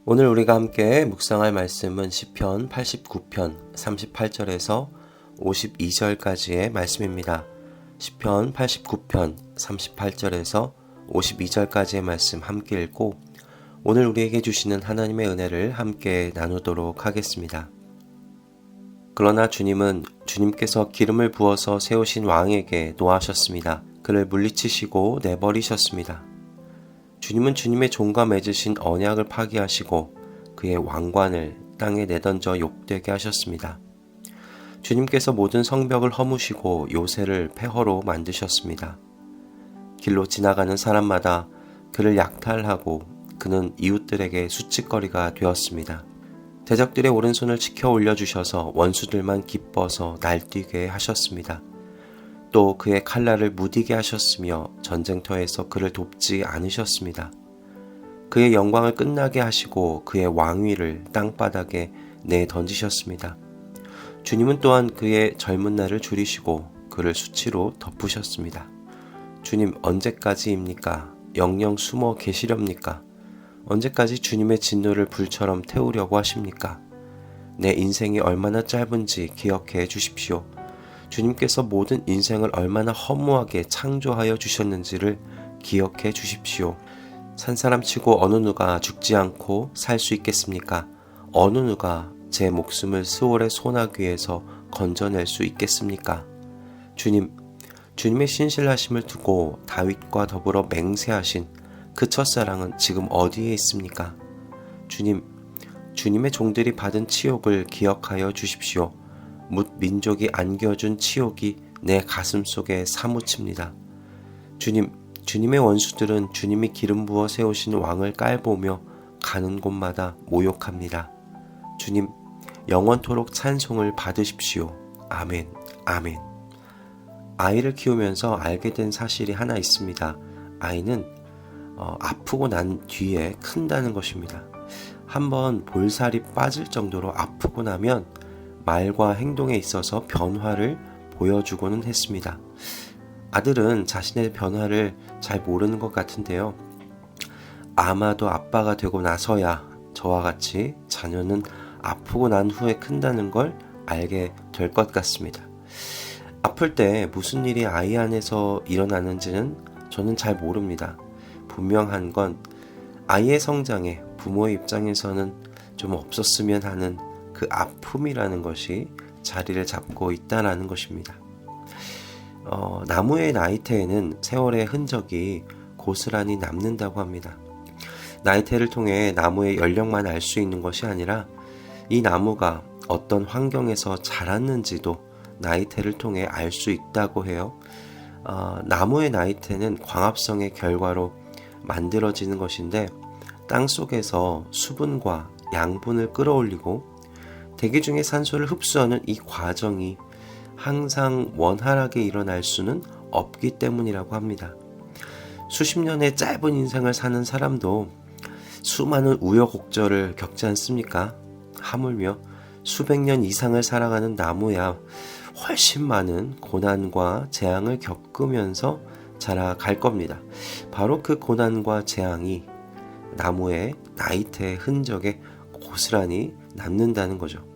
오늘 우리가 함께 묵상할 말씀은 시편 89편 38절에서 52절까지의 말씀입니다. 시편 89편 38절에서 52절까지의 말씀 함께 읽고 오늘 우리에게 주시는 하나님의 은혜를 함께 나누도록 하겠습니다. 그러나 주님은 주님께서 기름을 부어서 세우신 왕에게 노하셨습니다. 그를 물리치시고 내버리셨습니다. 주님은 주님의 종과 맺으신 언약을 파기하시고 그의 왕관을 땅에 내던져 욕되게 하셨습니다. 주님께서 모든 성벽을 허무시고 요새를 폐허로 만드셨습니다. 길로 지나가는 사람마다 그를 약탈하고 그는 이웃들에게 수치거리가 되었습니다. 대적들의 오른손을 치켜 올려주셔서 원수들만 기뻐서 날뛰게 하셨습니다. 또 그의 칼날을 무디게 하셨으며 전쟁터에서 그를 돕지 않으셨습니다. 그의 영광을 끝나게 하시고 그의 왕위를 땅바닥에 내던지셨습니다. 주님은 또한 그의 젊은 날을 줄이시고 그를 수치로 덮으셨습니다. 주님 언제까지입니까? 영영 숨어 계시렵니까? 언제까지 주님의 진노를 불처럼 태우려고 하십니까? 내 인생이 얼마나 짧은지 기억해 주십시오. 주님께서 모든 인생을 얼마나 허무하게 창조하여 주셨는지를 기억해 주십시오. 산 사람치고 어느 누가 죽지 않고 살 수 있겠습니까? 어느 누가 제 목숨을 스올의 소나귀에서 건져낼 수 있겠습니까? 주님의 신실하심을 두고 다윗과 더불어 맹세하신 그 첫사랑은 지금 어디에 있습니까? 주님의 종들이 받은 치욕을 기억하여 주십시오. 뭇 민족이 안겨준 치욕이 내 가슴 속에 사무칩니다. 주님의 원수들은 주님이 기름 부어 세우신 왕을 깔보며 가는 곳마다 모욕합니다. 주님, 영원토록 찬송을 받으십시오. 아멘, 아멘. 아이를 키우면서 알게 된 사실이 하나 있습니다. 아이는 아프고 난 뒤에 큰다는 것입니다. 한번 볼살이 빠질 정도로 아프고 나면 말과 행동에 있어서 변화를 보여주고는 했습니다. 아들은 자신의 변화를 잘 모르는 것 같은데요. 아마도 아빠가 되고 나서야 저와 같이 자녀는 아프고 난 후에 큰다는 걸 알게 될 것 같습니다. 아플 때 무슨 일이 아이 안에서 일어나는지는 저는 잘 모릅니다. 분명한 건 아이의 성장에 부모의 입장에서는 좀 없었으면 하는 그 아픔이라는 것이 자리를 잡고 있다는 것입니다. 나무의 나이테에는 세월의 흔적이 고스란히 남는다고 합니다. 나이테를 통해 나무의 연령만 알 수 있는 것이 아니라 이 나무가 어떤 환경에서 자랐는지도 나이테를 통해 알 수 있다고 해요. 나무의 나이테는 광합성의 결과로 만들어지는 것인데 땅 속에서 수분과 양분을 끌어올리고 대기 중에 산소를 흡수하는 이 과정이 항상 원활하게 일어날 수는 없기 때문이라고 합니다. 수십 년의 짧은 인생을 사는 사람도 수많은 우여곡절을 겪지 않습니까? 하물며 수백 년 이상을 살아가는 나무야 훨씬 많은 고난과 재앙을 겪으면서 자라갈 겁니다. 바로 그 고난과 재앙이 나무의 나이테의 흔적에 고스란히 남는다는 거죠.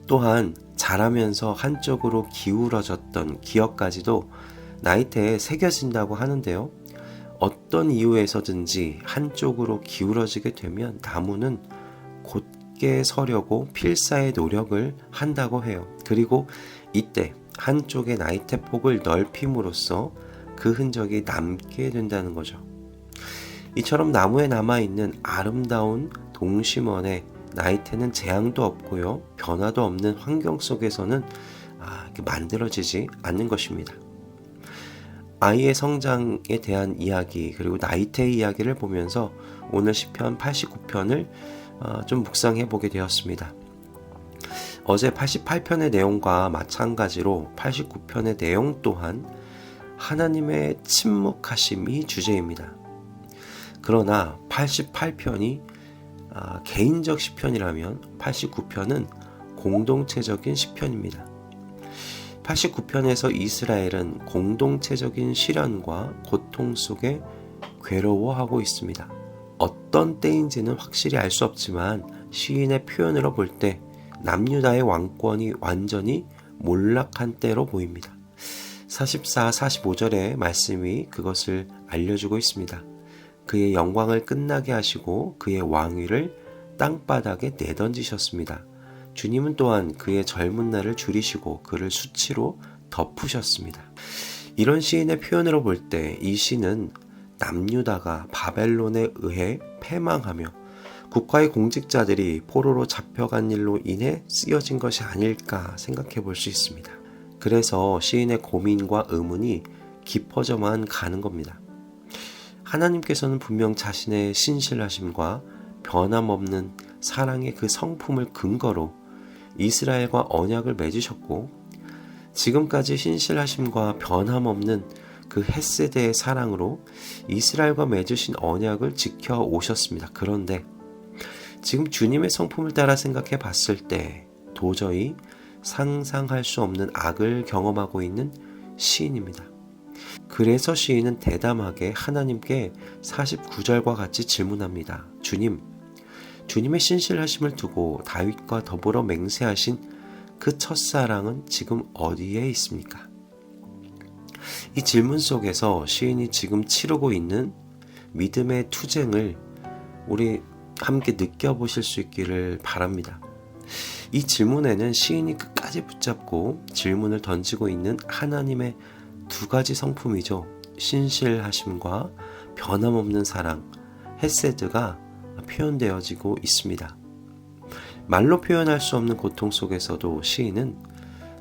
또한 자라면서 한쪽으로 기울어졌던 기억까지도 나이테에 새겨진다고 하는데요. 어떤 이유에서든지 한쪽으로 기울어지게 되면 나무는 곧게 서려고 필사의 노력을 한다고 해요. 그리고 이때 한쪽의 나이테 폭을 넓힘으로써 그 흔적이 남게 된다는 거죠. 이처럼 나무에 남아있는 아름다운 동심원의 나이테는 재앙도 없고요. 변화도 없는 환경 속에서는 만들어지지 않는 것입니다. 아이의 성장에 대한 이야기 그리고 나이테의 이야기를 보면서 오늘 시편 89편을 좀 묵상해 보게 되었습니다. 어제 88편의 내용과 마찬가지로 89편의 내용 또한 하나님의 침묵하심이 주제입니다. 그러나 88편이 개인적 시편이라면 89편은 공동체적인 시편입니다. 89편에서 이스라엘은 공동체적인 시련과 고통 속에 괴로워하고 있습니다. 어떤 때인지는 확실히 알 수 없지만 시인의 표현으로 볼 때 남유다의 왕권이 완전히 몰락한 때로 보입니다. 44, 45절의 말씀이 그것을 알려주고 있습니다. 그의 영광을 끝나게 하시고 그의 왕위를 땅바닥에 내던지셨습니다. 주님은 또한 그의 젊은 날을 줄이시고 그를 수치로 덮으셨습니다. 이런 시인의 표현으로 볼 때 이 시는 남유다가 바벨론에 의해 패망하며 국가의 공직자들이 포로로 잡혀간 일로 인해 쓰여진 것이 아닐까 생각해 볼 수 있습니다. 그래서 시인의 고민과 의문이 깊어져만 가는 겁니다. 하나님께서는 분명 자신의 신실하심과 변함없는 사랑의 그 성품을 근거로 이스라엘과 언약을 맺으셨고 지금까지 신실하심과 변함없는 그 헷세대의 사랑으로 이스라엘과 맺으신 언약을 지켜오셨습니다. 그런데 지금 주님의 성품을 따라 생각해 봤을 때 도저히 상상할 수 없는 악을 경험하고 있는 시인입니다. 그래서 시인은 대담하게 하나님께 49절과 같이 질문합니다. 주님의 신실하심을 두고 다윗과 더불어 맹세하신 그 첫사랑은 지금 어디에 있습니까? 이 질문 속에서 시인이 지금 치르고 있는 믿음의 투쟁을 우리 함께 느껴보실 수 있기를 바랍니다. 이 질문에는 시인이 끝까지 붙잡고 질문을 던지고 있는 하나님의 두 가지 성품이죠. 신실하심과 변함없는 사랑, 헤세드가 표현되어지고 있습니다. 말로 표현할 수 없는 고통 속에서도 시인은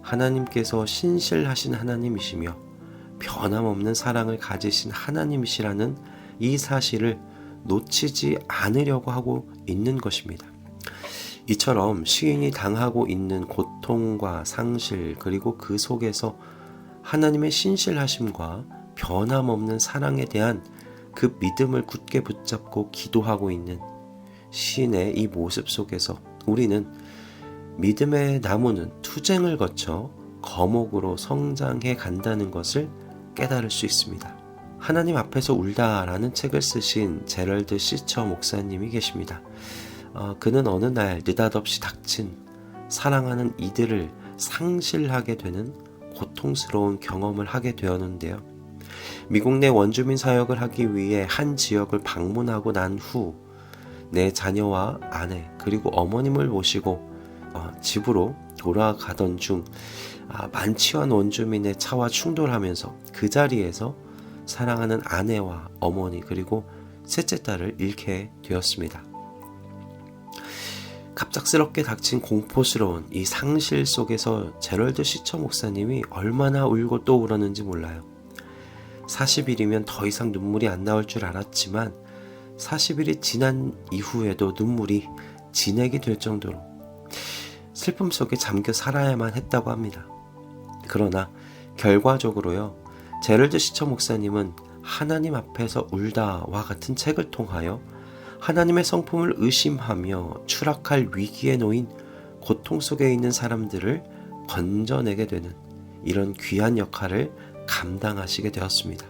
하나님께서 신실하신 하나님이시며 변함없는 사랑을 가지신 하나님이시라는 이 사실을 놓치지 않으려고 하고 있는 것입니다. 이처럼 시인이 당하고 있는 고통과 상실 그리고 그 속에서 하나님의 신실하심과 변함없는 사랑에 대한 그 믿음을 굳게 붙잡고 기도하고 있는 시인의 이 모습 속에서 우리는 믿음의 나무는 투쟁을 거쳐 거목으로 성장해 간다는 것을 깨달을 수 있습니다. 하나님 앞에서 울다라는 책을 쓰신 제럴드 시처 목사님이 계십니다. 그는 어느 날 느닷없이 닥친 사랑하는 이들을 상실하게 되는 고통스러운 경험을 하게 되었는데요. 미국 내 원주민 사역을 하기 위해 한 지역을 방문하고 난 후 내 자녀와 아내 그리고 어머님을 모시고 집으로 돌아가던 중 만취한 원주민의 차와 충돌하면서 그 자리에서 사랑하는 아내와 어머니 그리고 셋째 딸을 잃게 되었습니다. 갑작스럽게 닥친 공포스러운 이 상실 속에서 제럴드 시처 목사님이 얼마나 울고 또 울었는지 몰라요. 40일이면 더 이상 눈물이 안 나올 줄 알았지만 40일이 지난 이후에도 눈물이 진액이 될 정도로 슬픔 속에 잠겨 살아야만 했다고 합니다. 그러나 결과적으로요, 제럴드 시처 목사님은 하나님 앞에서 울다와 같은 책을 통하여 하나님의 성품을 의심하며 추락할 위기에 놓인 고통 속에 있는 사람들을 건져내게 되는 이런 귀한 역할을 감당하시게 되었습니다.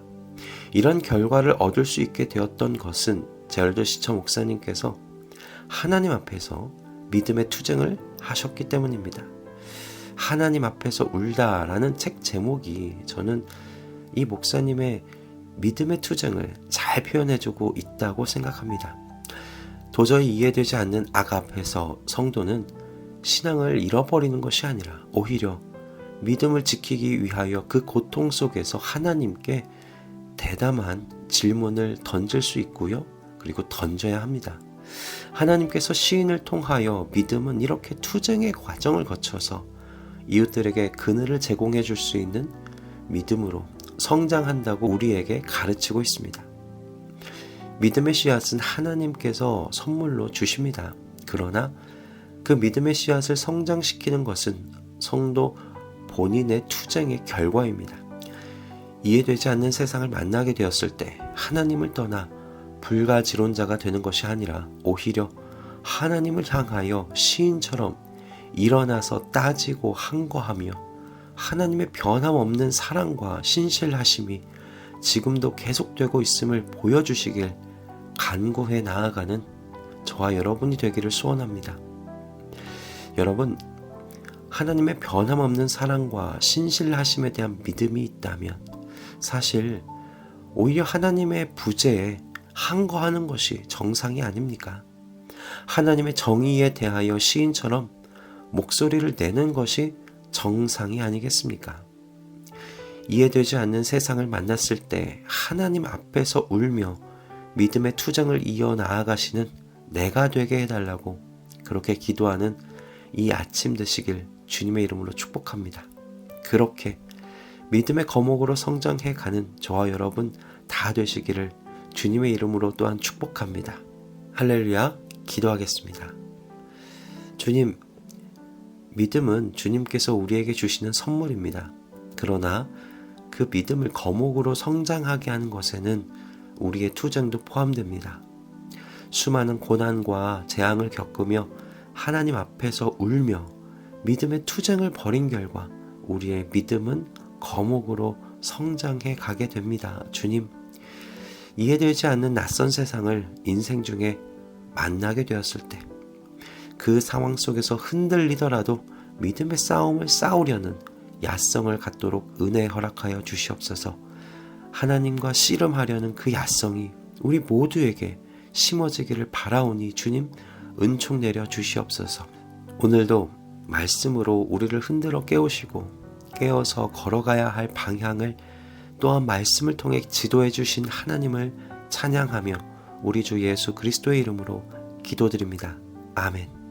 이런 결과를 얻을 수 있게 되었던 것은 제럴드 시처 목사님께서 하나님 앞에서 믿음의 투쟁을 하셨기 때문입니다. 하나님 앞에서 울다라는 책 제목이 저는 이 목사님의 믿음의 투쟁을 잘 표현해주고 있다고 생각합니다. 도저히 이해되지 않는 악 앞에서 성도는 신앙을 잃어버리는 것이 아니라 오히려 믿음을 지키기 위하여 그 고통 속에서 하나님께 대담한 질문을 던질 수 있고요. 그리고 던져야 합니다. 하나님께서 시인을 통하여 믿음은 이렇게 투쟁의 과정을 거쳐서 이웃들에게 그늘을 제공해 줄 수 있는 믿음으로 성장한다고 우리에게 가르치고 있습니다. 믿음의 씨앗은 하나님께서 선물로 주십니다. 그러나 그 믿음의 씨앗을 성장시키는 것은 성도 본인의 투쟁의 결과입니다. 이해되지 않는 세상을 만나게 되었을 때 하나님을 떠나 불가지론자가 되는 것이 아니라 오히려 하나님을 향하여 시인처럼 일어나서 따지고 항거하며 하나님의 변함없는 사랑과 신실하심이 지금도 계속되고 있음을 보여주시길 간구해 나아가는 저와 여러분이 되기를 소원합니다. 여러분, 하나님의 변함없는 사랑과 신실하심에 대한 믿음이 있다면 사실 오히려 하나님의 부재에 항거하는 것이 정상이 아닙니까? 하나님의 정의에 대하여 시인처럼 목소리를 내는 것이 정상이 아니겠습니까? 이해되지 않는 세상을 만났을 때 하나님 앞에서 울며 믿음의 투쟁을 이어나아가시는 내가 되게 해달라고 그렇게 기도하는 이 아침 되시길 주님의 이름으로 축복합니다. 그렇게 믿음의 거목으로 성장해 가는 저와 여러분 다 되시기를 주님의 이름으로 또한 축복합니다. 할렐루야. 기도하겠습니다. 주님, 믿음은 주님께서 우리에게 주시는 선물입니다. 그러나 그 믿음을 거목으로 성장하게 하는 것에는 우리의 투쟁도 포함됩니다. 수많은 고난과 재앙을 겪으며 하나님 앞에서 울며 믿음의 투쟁을 벌인 결과 우리의 믿음은 거목으로 성장해 가게 됩니다. 주님, 이해되지 않는 낯선 세상을 인생 중에 만나게 되었을 때 그 상황 속에서 흔들리더라도 믿음의 싸움을 싸우려는 야성을 갖도록 은혜 허락하여 주시옵소서. 하나님과 씨름하려는 그 야성이 우리 모두에게 심어지기를 바라오니 주님 은총 내려 주시옵소서. 오늘도 말씀으로 우리를 흔들어 깨우시고 깨어서 걸어가야 할 방향을 또한 말씀을 통해 지도해 주신 하나님을 찬양하며 우리 주 예수 그리스도의 이름으로 기도드립니다. 아멘.